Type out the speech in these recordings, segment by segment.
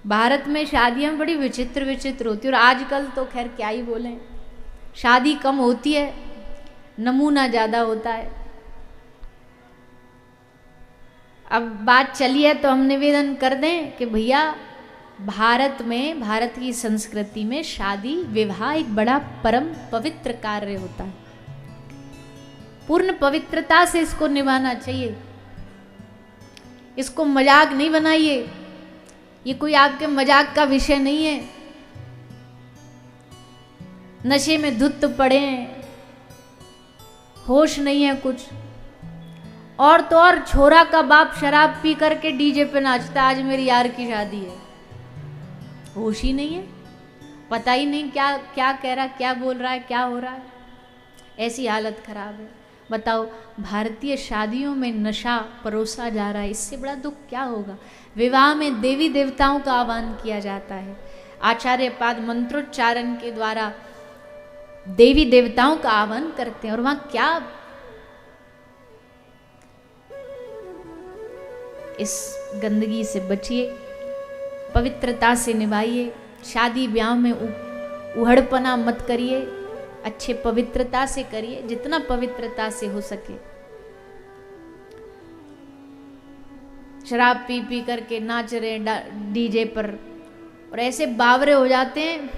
भारत में शादियां बड़ी विचित्र विचित्र होती है, और आजकल तो खैर क्या ही बोलें, शादी कम होती है, नमूना ज़्यादा होता है। अब बात चली है तो हम निवेदन कर दें कि भैया भारत में, भारत की संस्कृति में शादी विवाह एक बड़ा परम पवित्र कार्य होता है। पूर्ण पवित्रता से इसको निभाना चाहिए, इसको मजाक नहीं बनाइए, ये कोई आपके मजाक का विषय नहीं है। नशे में धुत पड़े हैं, होश नहीं है कुछ, और तो और छोरा का बाप शराब पी करके डीजे पे नाचता, आज मेरी यार की शादी है, होश ही नहीं है, पता ही नहीं क्या क्या कह रहा, क्या बोल रहा है, क्या हो रहा है, ऐसी हालत खराब है। बताओ, भारतीय शादियों में नशा परोसा जा रहा है, इससे बड़ा दुख क्या होगा। विवाह में देवी देवताओं का आह्वान किया जाता है, आचार्य पाद मंत्रोच्चारण के द्वारा देवी देवताओं का आह्वान करते हैं, और वहां क्या, इस गंदगी से बचिए, पवित्रता से निभाइए, शादी ब्याह में उहड़पना मत करिए, अच्छे पवित्रता से करिए, जितना पवित्रता से हो सके। शराब पी पी करके नाच रहे डीजे पर, और ऐसे बावरे हो जाते हैं,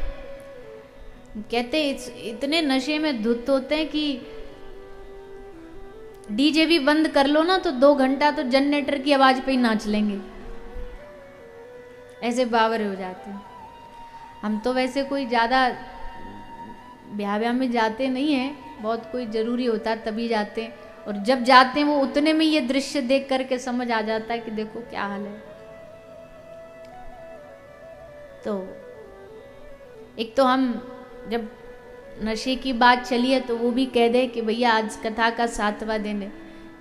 कहते इतने नशे में धुत होते हैं कि डीजे भी बंद कर लो ना तो 2 घंटा तो जनरेटर की आवाज पे ही नाच लेंगे, ऐसे बावरे हो जाते हैं। हम तो वैसे कोई ज़्यादा ब्याह में जाते नहीं हैं, बहुत कोई ज़रूरी होता है तभी जाते हैं, और जब जाते हैं वो उतने में ये दृश्य देख करके समझ आ जाता है कि देखो क्या हाल है। तो एक तो हम जब नशे की बात चली है तो वो भी कह दे कि भैया आज कथा का 7वां दिन है,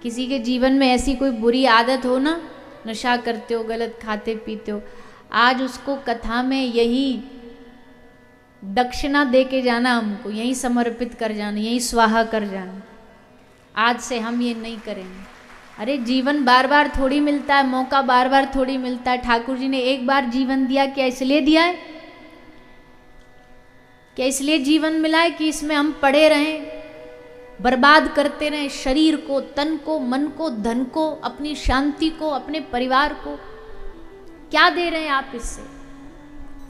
किसी के जीवन में ऐसी कोई बुरी आदत हो ना, नशा करते हो, गलत खाते पीते हो, आज उसको कथा में यही दक्षिणा दे के जाना, हमको यही समर्पित कर जाना, यही स्वाहा कर जाना। आज से हम ये नहीं करेंगे। अरे जीवन बार बार थोड़ी मिलता है, मौका बार बार थोड़ी मिलता है। ठाकुर जी ने एक बार जीवन दिया, क्या इसलिए दिया है? क्या इसलिए जीवन मिला है कि इसमें हम पड़े रहें, बर्बाद करते रहें शरीर को, तन को, मन को, धन को, अपनी शांति को, अपने परिवार को? क्या दे रहे हैं आप इससे?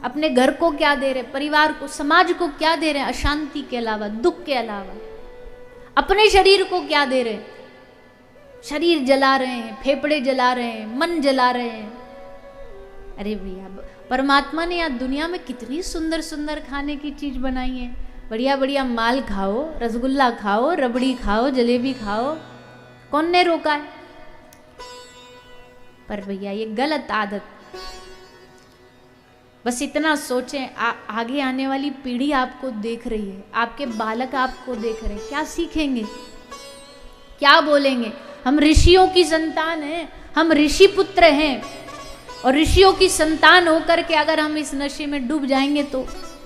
अपने घर को क्या दे रहे हैं, परिवार को, समाज को क्या दे रहे हैं? अशांति के अलावा, दुख के अलावा। अपने शरीर को क्या दे रहे हैं? शरीर जला रहे हैं, फेफड़े जला रहे हैं, मन जला रहे हैं। अरे भैया, परमात्मा ने यहाँ दुनिया में कितनी सुंदर सुंदर खाने की चीज बनाई है। बढ़िया बढ़िया माल खाओ, रसगुल्ला खाओ, रबड़ी खाओ, जलेबी खाओ, कौन ने रोका है? पर भैया ये गलत आदत। बस इतना सोचें, आगे आने वाली पीढ़ी आपको देख रही है, आपके बालक आपको देख रहे हैं, क्या सीखेंगे, क्या बोलेंगे? हम ऋषियों की संतान हैं, हम ऋषि पुत्र हैं, और ऋषियों की संतान होकर के अगर हम इस नशे में डूब जाएंगे तो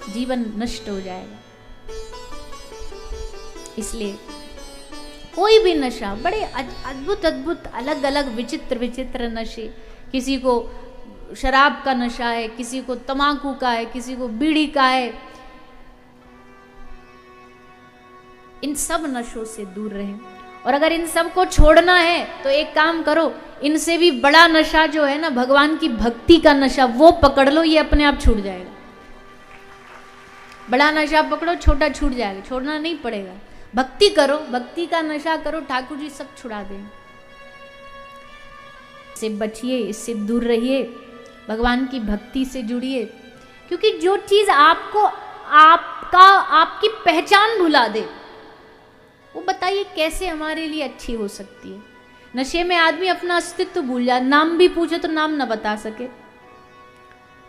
जीवन नष्ट हो जाएगा। इसलिए कोई भी नशा, बड़े अद्भुत अद्भुत अलग अलग विचित्र विचित्र नशे, किसी को शराब का नशा है, किसी को तंबाकू का है, किसी को बीड़ी का है, इन सब नशों से दूर रहें। और अगर इन सब को छोड़ना है तो एक काम करो, इनसे भी बड़ा नशा जो है ना, भगवान की भक्ति का नशा, वो पकड़ लो, ये अपने आप छूट जाएगा। बड़ा नशा पकड़ो, छोटा छूट जाएगा, छोड़ना नहीं पड़ेगा। भक्ति करो, भक्ति का नशा करो, ठाकुर जी सब छुड़ा देंगे। इससे बचिए, इससे दूर रहिए, भगवान की भक्ति से जुड़िए, क्योंकि जो चीज आपको आपकी पहचान भुला दे, वो बताइए कैसे हमारे लिए अच्छी हो सकती है। नशे में आदमी अपना अस्तित्व भूल जाए, नाम भी पूछे तो नाम न बता सके,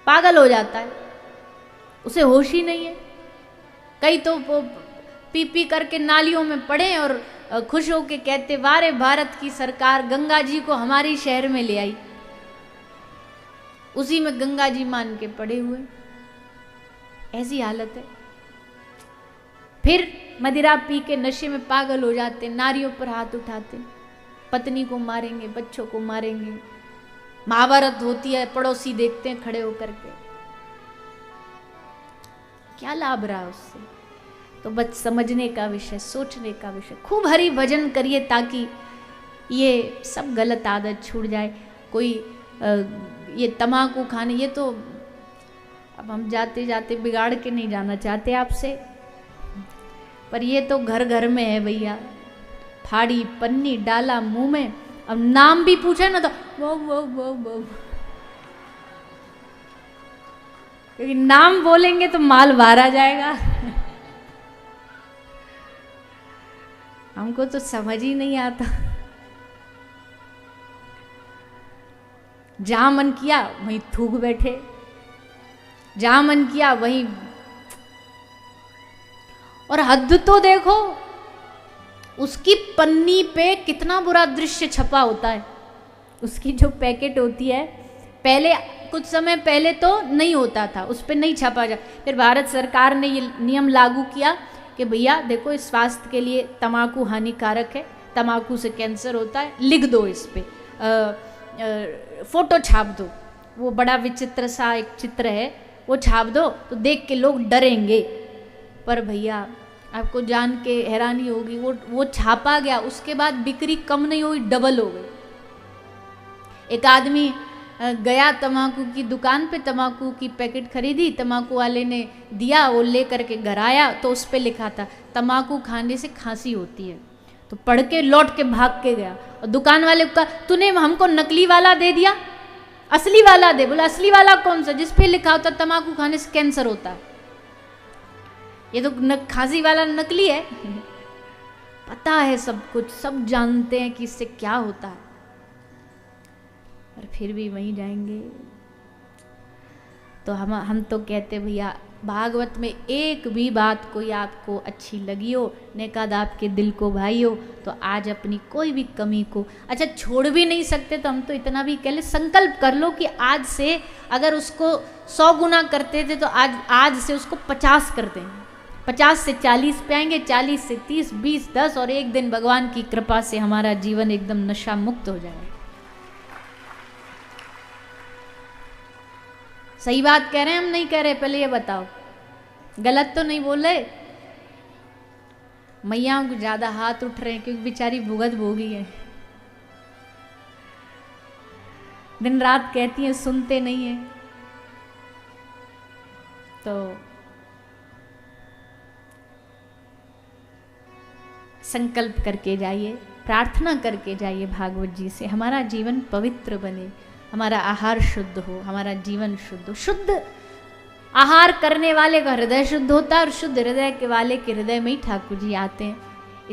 पागल हो जाता है, उसे होश ही नहीं है। कई तो पी पी करके नालियों में पड़े और खुश होके कहते, वारे भारत की सरकार गंगा जी को हमारी शहर में ले आई, उसी में गंगा जी मान के पड़े हुए। ऐसी हालत है। फिर मदिरा पी के नशे में पागल हो जाते, नारियों पर हाथ उठाते, पत्नी को मारेंगे, बच्चों को मारेंगे, महाभारत होती है, पड़ोसी देखते हैं खड़े होकर के, क्या लाभ रहा उससे? तो बस समझने का विषय, सोचने का विषय। खूब हरि भजन करिए ताकि ये सब गलत आदत छूट जाए। कोई ये तम्बाकू खाने, ये तो अब हम जाते जाते बिगाड़ के नहीं जाना चाहते आपसे, पर ये तो घर घर में है भैया। फाड़ी पन्नी डाला मुंह में, अब नाम भी पूछे ना तो वो वो, क्योंकि नाम बोलेंगे तो माल बाहर आ जाएगा। हमको तो समझ ही नहीं आता। जहां मन किया वहीं थूक बैठे, जहां मन किया वहीं। और हद तो देखो, उसकी पन्नी पे कितना बुरा दृश्य छपा होता है। उसकी जो पैकेट होती है, पहले कुछ समय पहले तो नहीं होता था, उस पर नहीं छपा जा। फिर भारत सरकार ने ये नियम लागू किया कि भैया देखो, इस स्वास्थ्य के लिए तम्बाकू हानिकारक है, तम्बाकू से कैंसर होता है, लिख दो इस पे, फोटो छाप दो। वो बड़ा विचित्र सा एक चित्र है, वो छाप दो तो देख के लोग डरेंगे। पर भैया आपको जान के हैरानी होगी, वो छापा गया, उसके बाद बिक्री कम नहीं हुई, डबल हो गई। एक आदमी गया तम्बाकू की दुकान पे, तम्बाकू की पैकेट खरीदी, तम्बाकू वाले ने दिया, वो ले करके घर आया तो उस पे लिखा था तम्बाकू खाने से खांसी होती है। तो पढ़ के लौट के भाग के गया, और दुकान वाले को कहा तूने हमको नकली वाला दे दिया, असली वाला दे। बोला असली वाला कौन सा? जिस पे लिखा होता तम्बाकू खाने से कैंसर होता है। ये तो खांसी वाला नकली है। पता है सब कुछ, सब जानते हैं कि इससे क्या होता है, पर फिर भी वहीं जाएंगे। तो हम तो कहते भैया, भागवत में एक भी बात कोई आपको अच्छी लगी हो, नेकाद आपके दिल को भाई हो, तो आज अपनी कोई भी कमी को, अच्छा छोड़ भी नहीं सकते तो हम तो इतना भी कह ले, संकल्प कर लो कि आज से अगर उसको 100 गुना करते थे तो आज से उसको 50 कर देंगे। 50 से 40 पे आएंगे, 40 से 30, 20, 10, और एक दिन भगवान की कृपा से हमारा जीवन एकदम नशा मुक्त हो जाएगा। सही बात कह रहे हैं हम नहीं कह रहे? पहले ये बताओ, गलत तो नहीं बोल रहे? मैयाओं को ज्यादा हाथ उठ रहे हैं क्योंकि बेचारी भुगत भोगी है, दिन रात कहती हैं, सुनते नहीं है। तो संकल्प करके जाइए, प्रार्थना करके जाइए भागवत जी से, हमारा जीवन पवित्र बने, हमारा आहार शुद्ध हो, हमारा जीवन शुद्ध हो। शुद्ध आहार करने वाले का हृदय शुद्ध होता है, और शुद्ध हृदय के वाले के हृदय में ही ठाकुर जी आते हैं।